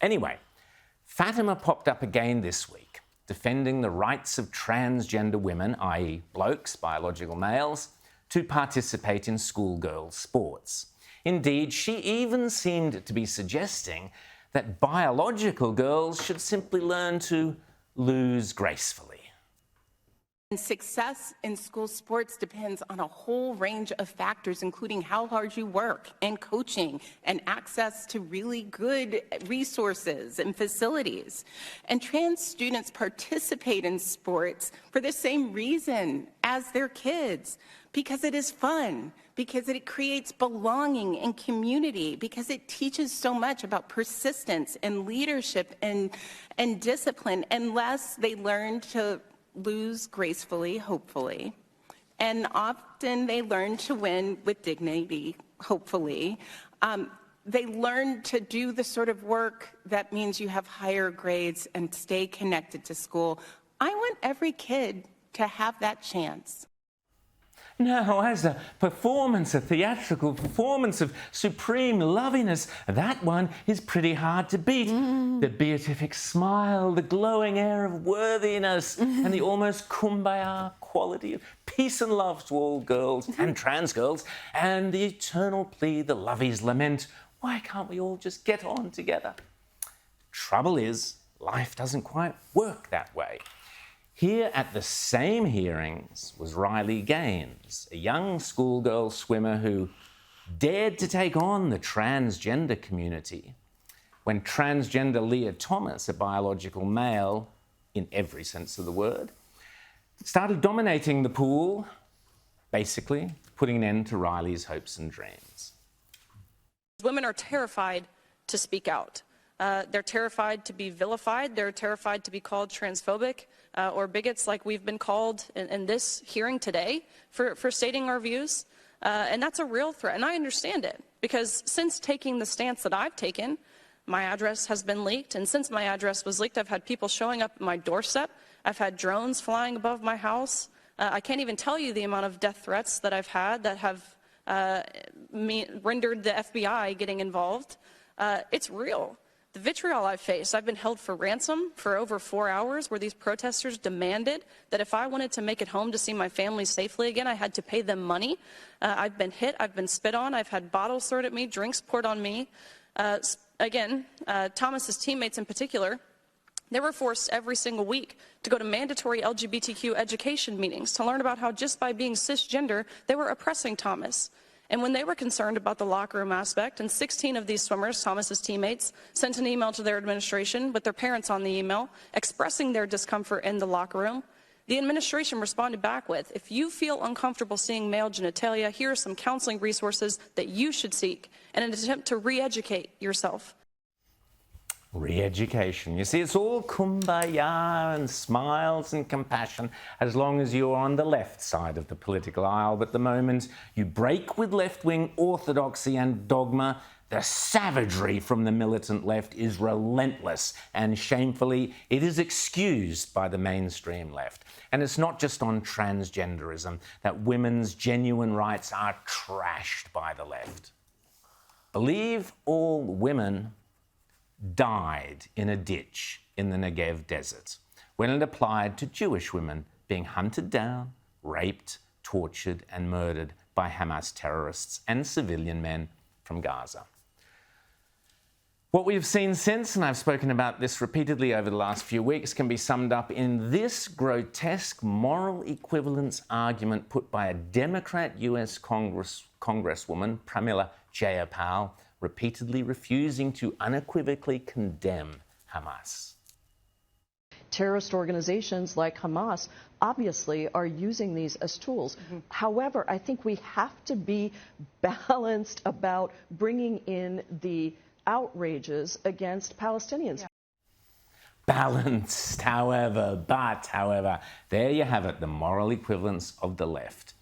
Anyway, Fatima popped up again this week, defending the rights of transgender women, i.e. blokes, biological males, to participate in schoolgirl sports. Indeed, she even seemed to be suggesting that biological girls should simply learn to lose gracefully. Success in school sports depends on a whole range of factors, including how hard you work and coaching and access to really good resources and facilities. And trans students participate in sports for the same reason as their kids, because it is fun, because it creates belonging and community, because it teaches so much about persistence and leadership and discipline, unless they learn to lose gracefully, hopefully. And often they learn to win with dignity, hopefully. They learn to do the sort of work that means you have higher grades and stay connected to school. I want every kid to have that chance. Now, as a performance, a theatrical performance of supreme loveliness, that one is pretty hard to beat. The beatific smile, the glowing air of worthiness, and the almost kumbaya quality of peace and love to all girls and trans girls, and the eternal plea, the lovies lament, why can't we all just get on together? Trouble is, life doesn't quite work that way. Here at the same hearings was Riley Gaines, a young schoolgirl swimmer who dared to take on the transgender community when transgender Leah Thomas, a biological male in every sense of the word, started dominating the pool, basically putting an end to Riley's hopes and dreams. Women are terrified to speak out. They're terrified to be vilified. They're terrified to be called transphobic or bigots like we've been called in this hearing today for stating our views. And that's a real threat. And I understand it, because since taking the stance that I've taken, my address has been leaked. And since my address was leaked, I've had people showing up at my doorstep. I've had drones flying above my house. I can't even tell you the amount of death threats that I've had that have rendered the FBI getting involved. It's real. The vitriol I've faced, I've been held for ransom for over 4 hours, where these protesters demanded that if I wanted to make it home to see my family safely again, I had to pay them money. I've been hit, I've been spit on, I've had bottles thrown at me, drinks poured on me. Thomas's teammates in particular, they were forced every single week to go to mandatory LGBTQ education meetings to learn about how just by being cisgender, they were oppressing Thomas. And when they were concerned about the locker room aspect, and 16 of these swimmers, Thomas's teammates, sent an email to their administration with their parents on the email expressing their discomfort in the locker room, the administration responded back with, if you feel uncomfortable seeing male genitalia, here are some counseling resources that you should seek in an attempt to re-educate yourself. Re-education. You see, it's all kumbaya and smiles and compassion as long as you're on the left side of the political aisle. But the moment you break with left-wing orthodoxy and dogma, the savagery from the militant left is relentless, and shamefully, it is excused by the mainstream left. And it's not just on transgenderism that women's genuine rights are trashed by the left. Believe all women died in a ditch in the Negev desert when it applied to Jewish women being hunted down, raped, tortured and murdered by Hamas terrorists and civilian men from Gaza. What we've seen since, and I've spoken about this repeatedly over the last few weeks, can be summed up in this grotesque moral equivalence argument put by a Democrat US Congresswoman, Pramila Jayapal, repeatedly refusing to unequivocally condemn Hamas. Terrorist organizations like Hamas obviously are using these as tools. However, I think we have to be balanced about bringing in the outrages against Palestinians. Balanced, however, there you have it, the moral equivalence of the left.